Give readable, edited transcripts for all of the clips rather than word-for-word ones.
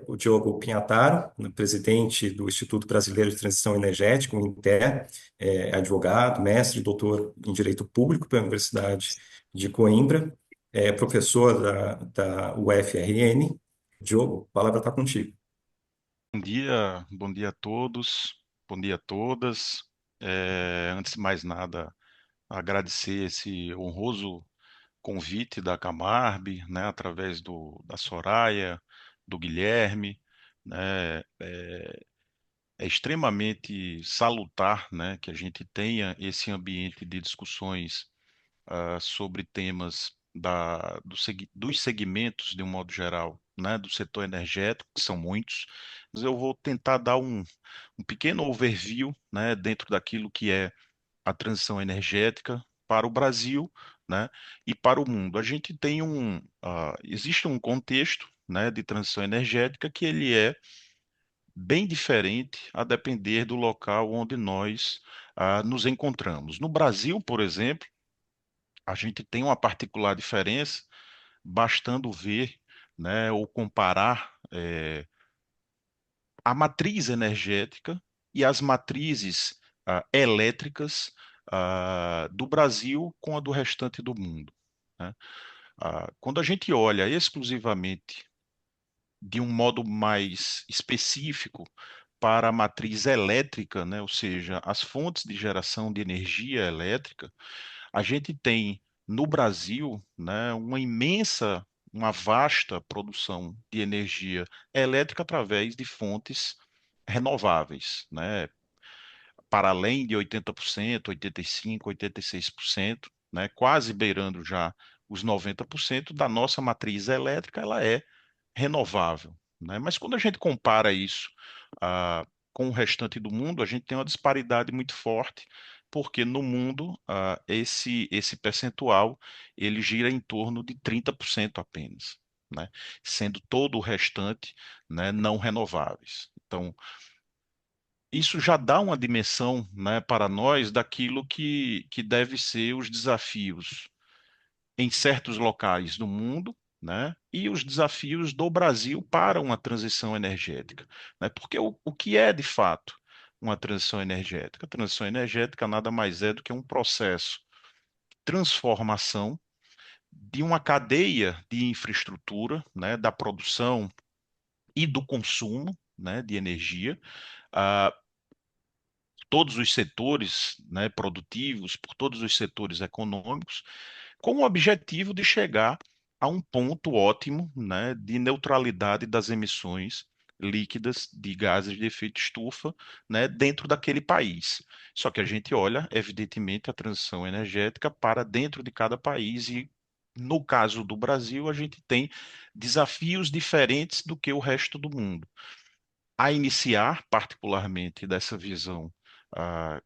O Diogo Pinhataro, presidente do Instituto Brasileiro de Transição Energética, o INTE, advogado, mestre e doutor em Direito Público pela Universidade de Coimbra, professor da UFRN. Diogo, a palavra está contigo. Bom dia a todos, bom dia a todas. Antes de mais nada, agradecer esse honroso convite da Camarb, né, através da Soraya, do Guilherme, né. É extremamente salutar, né, que a gente tenha esse ambiente de discussões sobre temas dos segmentos, de um modo geral, né, do setor energético, que são muitos, mas eu vou tentar dar um pequeno overview, né, dentro daquilo que é a transição energética para o Brasil, né, e para o mundo. A gente tem existe um contexto, né, de transição energética que ele é bem diferente a depender do local onde nós nos encontramos. No Brasil, por exemplo, a gente tem uma particular diferença, bastando ver, né, ou comparar a matriz energética e as matrizes elétricas do Brasil com a do restante do mundo, né? Quando a gente olha exclusivamente de um modo mais específico para a matriz elétrica, né, ou seja, as fontes de geração de energia elétrica, a gente tem no Brasil, né, uma vasta produção de energia elétrica através de fontes renováveis, né, para além de 80%, 85%, 86%, né, quase beirando já os 90% da nossa matriz elétrica, ela é renovável, né? Mas quando a gente compara isso com o restante do mundo, a gente tem uma disparidade muito forte, porque no mundo esse percentual ele gira em torno de 30% apenas, né? Sendo todo o restante, né, não renováveis. Então, isso já dá uma dimensão, né, para nós daquilo que deve ser os desafios em certos locais do mundo, né, e os desafios do Brasil para uma transição energética, né? Porque o que é de fato uma transição energética? A transição energética nada mais é do que um processo de transformação de uma cadeia de infraestrutura, né, da produção e do consumo, né, de energia, ah, todos os setores, né, produtivos, por todos os setores econômicos, com o objetivo de chegar a um ponto ótimo, né, de neutralidade das emissões líquidas de gases de efeito estufa, né, dentro daquele país. Só que a gente olha, evidentemente, a transição energética para dentro de cada país e no caso do Brasil, a gente tem desafios diferentes do que o resto do mundo. A iniciar, particularmente, dessa visão ah,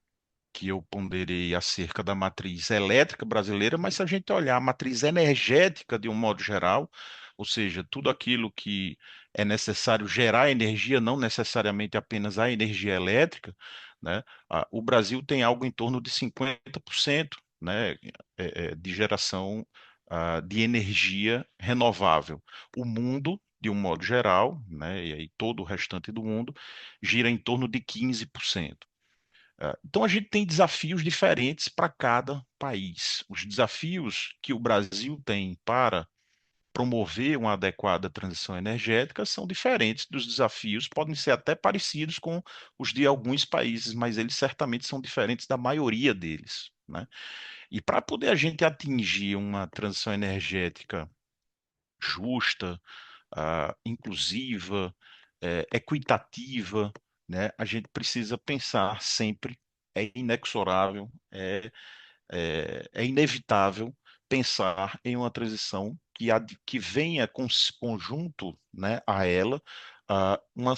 que eu ponderei acerca da matriz elétrica brasileira, mas se a gente olhar a matriz energética de um modo geral, ou seja, tudo aquilo que é necessário gerar energia, não necessariamente apenas a energia elétrica, né? O Brasil tem algo em torno de 50%, né, de geração de energia renovável. O mundo, de um modo geral, né, e aí todo o restante do mundo, gira em torno de 15%. Então, a gente tem desafios diferentes para cada país. Os desafios que o Brasil tem para promover uma adequada transição energética são diferentes dos desafios, podem ser até parecidos com os de alguns países, mas eles certamente são diferentes da maioria deles, né? E para poder a gente atingir uma transição energética justa, inclusiva, equitativa, né? A gente precisa pensar sempre, é inexorável, é inevitável pensar em uma transição que venha conjunto, né, a ela, uma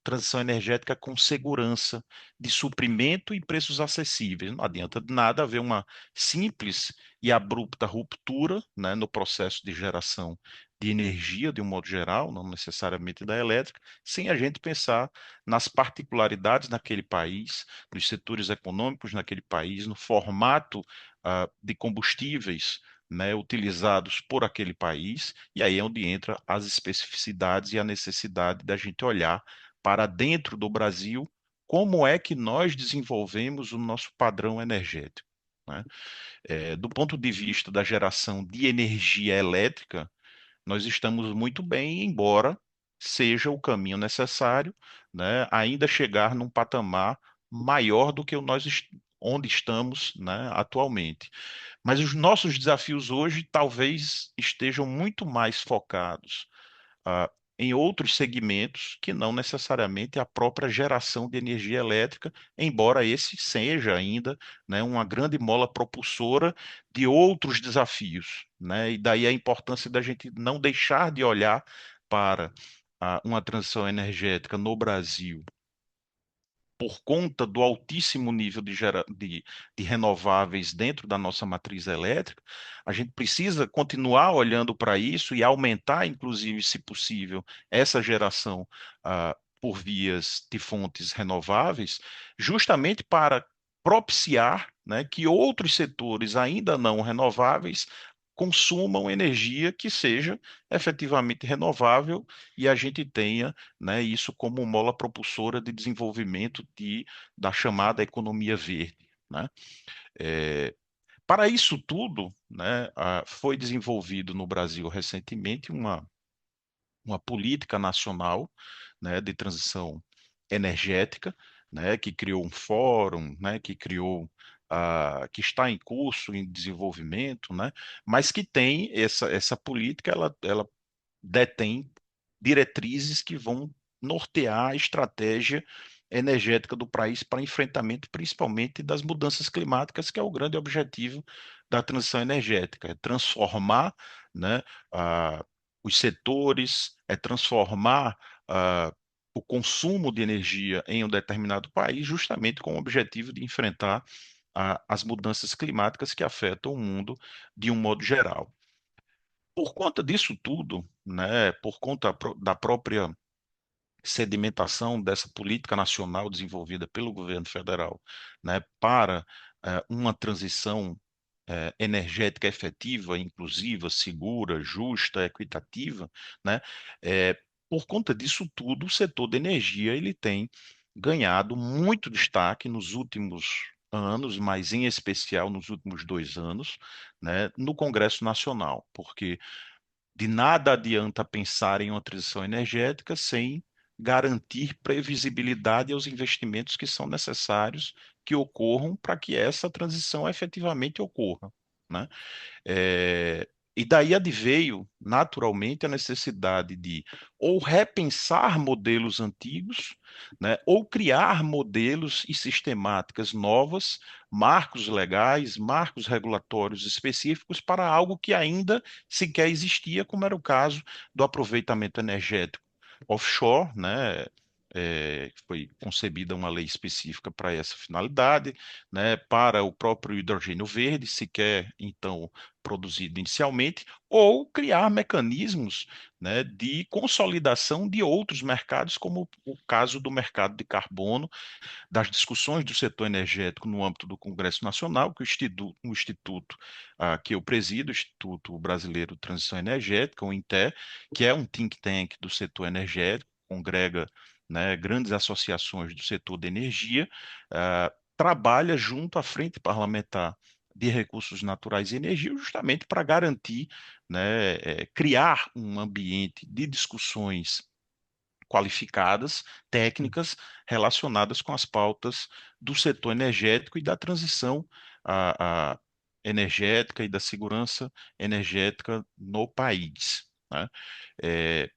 transição energética com segurança de suprimento e preços acessíveis. Não adianta de nada haver uma simples e abrupta ruptura, né, no processo de geração de energia, de um modo geral, não necessariamente da elétrica, sem a gente pensar nas particularidades naquele país, nos setores econômicos naquele país, no formato de combustíveis né, utilizados por aquele país, e aí é onde entra as especificidades e a necessidade da gente olhar para dentro do Brasil como é que nós desenvolvemos o nosso padrão energético, né? Do ponto de vista da geração de energia elétrica, nós estamos muito bem, embora seja o caminho necessário, né, ainda chegar num patamar maior do que onde estamos, né, atualmente. Mas os nossos desafios hoje talvez estejam muito mais focados ah, em outros segmentos que não necessariamente a própria geração de energia elétrica, embora esse seja ainda, né, uma grande mola propulsora de outros desafios, né? E daí a importância da gente não deixar de olhar para uma transição energética no Brasil por conta do altíssimo nível de renováveis dentro da nossa matriz elétrica, a gente precisa continuar olhando para isso e aumentar, inclusive, se possível, essa geração por vias de fontes renováveis, justamente para propiciar, né, que outros setores ainda não renováveis consumam energia que seja efetivamente renovável e a gente tenha, né, isso como mola propulsora de desenvolvimento da chamada economia verde, né? É, para isso tudo, né, foi desenvolvido no Brasil recentemente uma política nacional, né, de transição energética, né, que criou um fórum, né, que está em curso, em desenvolvimento, né, mas que tem essa política, ela detém diretrizes que vão nortear a estratégia energética do país para enfrentamento, principalmente das mudanças climáticas, que é o grande objetivo da transição energética, é transformar, né, ah, os setores, é transformar o consumo de energia em um determinado país, justamente com o objetivo de enfrentar as mudanças climáticas que afetam o mundo de um modo geral. Por conta disso tudo, né, por conta da própria sedimentação dessa política nacional desenvolvida pelo governo federal, né, para uma transição energética efetiva, inclusiva, segura, justa, equitativa, né, é, por conta disso tudo, o setor de energia ele tem ganhado muito destaque nos últimos anos, mas em especial nos últimos 2 anos, né, no Congresso Nacional, porque de nada adianta pensar em uma transição energética sem garantir previsibilidade aos investimentos que são necessários que ocorram para que essa transição efetivamente ocorra, né? É, e daí adveio, naturalmente, a necessidade de ou repensar modelos antigos, né, ou criar modelos e sistemáticas novas, marcos legais, marcos regulatórios específicos para algo que ainda sequer existia, como era o caso do aproveitamento energético offshore, né? Foi concebida uma lei específica para essa finalidade, né, para o próprio hidrogênio verde, sequer então produzido inicialmente, ou criar mecanismos, né, de consolidação de outros mercados, como o caso do mercado de carbono, das discussões do setor energético no âmbito do Congresso Nacional, que o instituto que eu presido, o Instituto Brasileiro de Transição Energética, o INTE, que é um think tank do setor energético, congrega, né, grandes associações do setor de energia, trabalha junto à Frente Parlamentar de Recursos Naturais e Energia, justamente para garantir, né, criar um ambiente de discussões qualificadas, técnicas relacionadas com as pautas do setor energético e da transição energética e da segurança energética no país, né? É,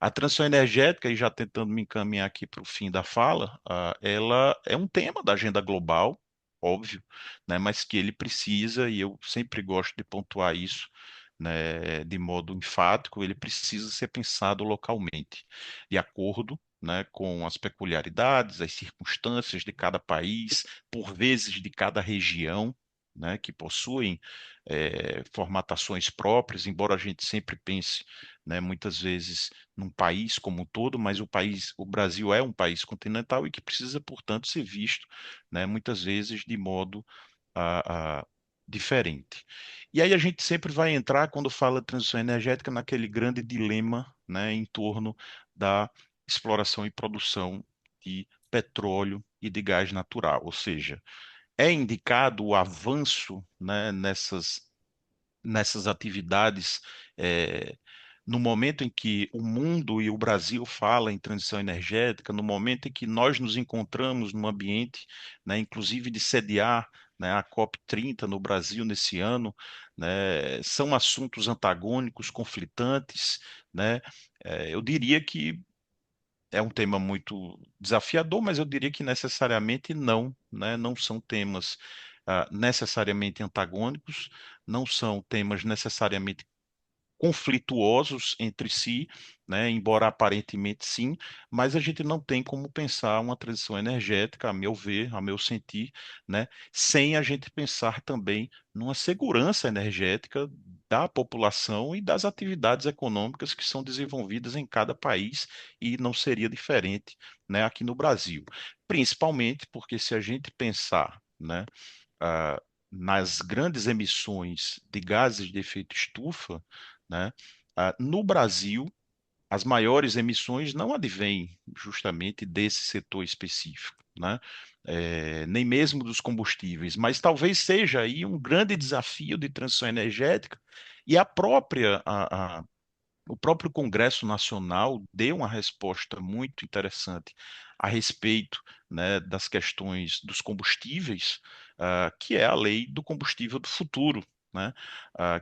a transição energética, e já tentando me encaminhar aqui para o fim da fala, ela é um tema da agenda global, óbvio, né, mas que ele precisa, e eu sempre gosto de pontuar isso, né, de modo enfático, ele precisa ser pensado localmente, de acordo, né, com as peculiaridades, as circunstâncias de cada país, por vezes de cada região, né, que possuem formatações próprias, embora a gente sempre pense, né, muitas vezes num país como um todo, mas o Brasil é um país continental e que precisa, portanto, ser visto, né, muitas vezes de modo a diferente. E aí a gente sempre vai entrar, quando fala de transição energética, naquele grande dilema, né, em torno da exploração e produção de petróleo e de gás natural. Ou seja, é indicado o avanço, né, nessas atividades, eh, no momento em que o mundo e o Brasil falam em transição energética, no momento em que nós nos encontramos num ambiente, né, inclusive de sediar, né, a COP30 no Brasil nesse ano, né, são assuntos antagônicos, conflitantes, né? Eu diria que é um tema muito desafiador, mas eu diria que necessariamente não, né? Não são temas necessariamente antagônicos, não são temas necessariamente conflituosos entre si, né? Embora aparentemente sim, mas a gente não tem como pensar uma transição energética, a meu ver, a meu sentir, né? Sem a gente pensar também numa segurança energética da população e das atividades econômicas que são desenvolvidas em cada país, e não seria diferente, né, aqui no Brasil. Principalmente porque, se a gente pensar, né, nas grandes emissões de gases de efeito estufa, né, no Brasil, as maiores emissões não advêm justamente desse setor específico, né? Nem mesmo dos combustíveis, mas talvez seja aí um grande desafio de transição energética, e o próprio Congresso Nacional deu uma resposta muito interessante a respeito, né, das questões dos combustíveis, que é a Lei do Combustível do Futuro, né,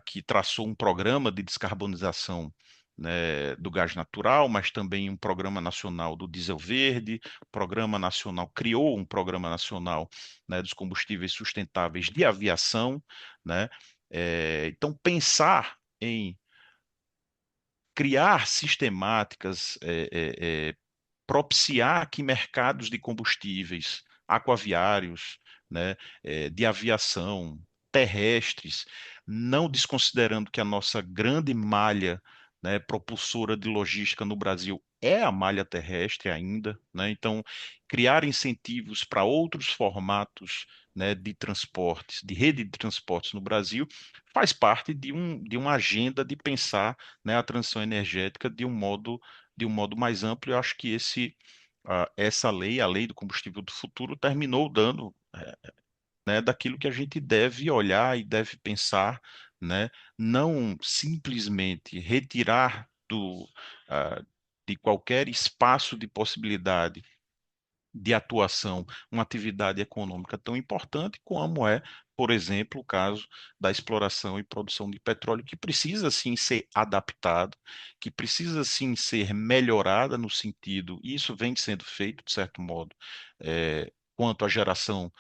que traçou um programa de descarbonização, né, do gás natural, mas também um programa nacional do diesel verde, programa nacional, criou um programa nacional, né, dos combustíveis sustentáveis de aviação, né? Então, pensar em criar sistemáticas, propiciar que mercados de combustíveis aquaviários, né, de aviação, terrestres, não desconsiderando que a nossa grande malha, né, propulsora de logística no Brasil é a malha terrestre ainda, né? Então, criar incentivos para outros formatos, né, de transportes, de rede de transportes no Brasil, faz parte de uma agenda de pensar, né, a transição energética de um modo mais amplo. Eu acho que essa lei, a lei do combustível do futuro, terminou dando, né, daquilo que a gente deve olhar e deve pensar, né, não simplesmente retirar de qualquer espaço de possibilidade de atuação uma atividade econômica tão importante como é, por exemplo, o caso da exploração e produção de petróleo, que precisa sim ser adaptado, que precisa sim ser melhorada no sentido, e isso vem sendo feito, de certo modo, quanto à geração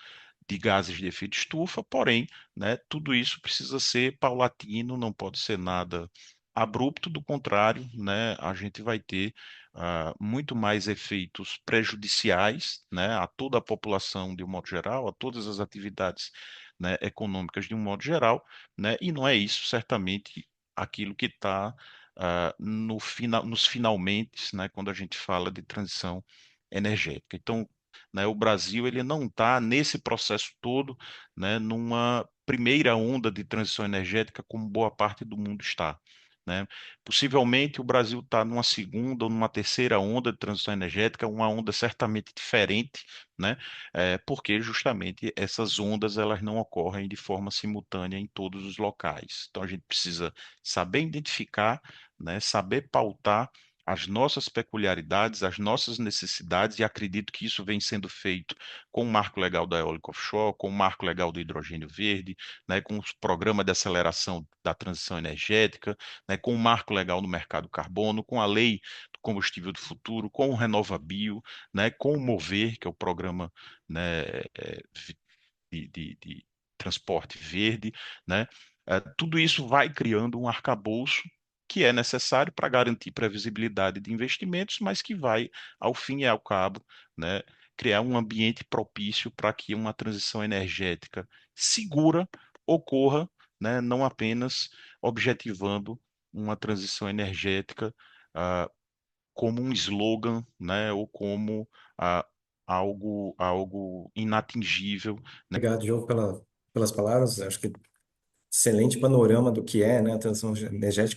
de gases de efeito estufa, porém, né, tudo isso precisa ser paulatino, não pode ser nada abrupto, do contrário, né, a gente vai ter muito mais efeitos prejudiciais, né, a toda a população de um modo geral, a todas as atividades, né, econômicas de um modo geral, né, e não é isso certamente aquilo que está nos finalmente, né, quando a gente fala de transição energética. Então, né, o Brasil ele não está nesse processo todo, né, numa primeira onda de transição energética como boa parte do mundo está, né? Possivelmente o Brasil está numa segunda ou numa terceira onda de transição energética, uma onda certamente diferente, né? Porque justamente essas ondas elas não ocorrem de forma simultânea em todos os locais. Então a gente precisa saber identificar, né, saber pautar as nossas peculiaridades, as nossas necessidades, e acredito que isso vem sendo feito com o marco legal da eólica offshore, com o marco legal do hidrogênio verde, né, com os programas de aceleração da transição energética, né, com o marco legal no mercado carbono, com a lei do combustível do futuro, com o RenovaBio, né, com o Mover, que é o programa, né, de transporte verde, né? Tudo isso vai criando um arcabouço que é necessário para garantir previsibilidade de investimentos, mas que vai, ao fim e ao cabo, né, criar um ambiente propício para que uma transição energética segura ocorra, né, não apenas objetivando uma transição energética como um slogan, né, ou como ah, algo inatingível. Obrigado, Diogo, pelas palavras. Acho que excelente panorama do que é, né, a transição energética.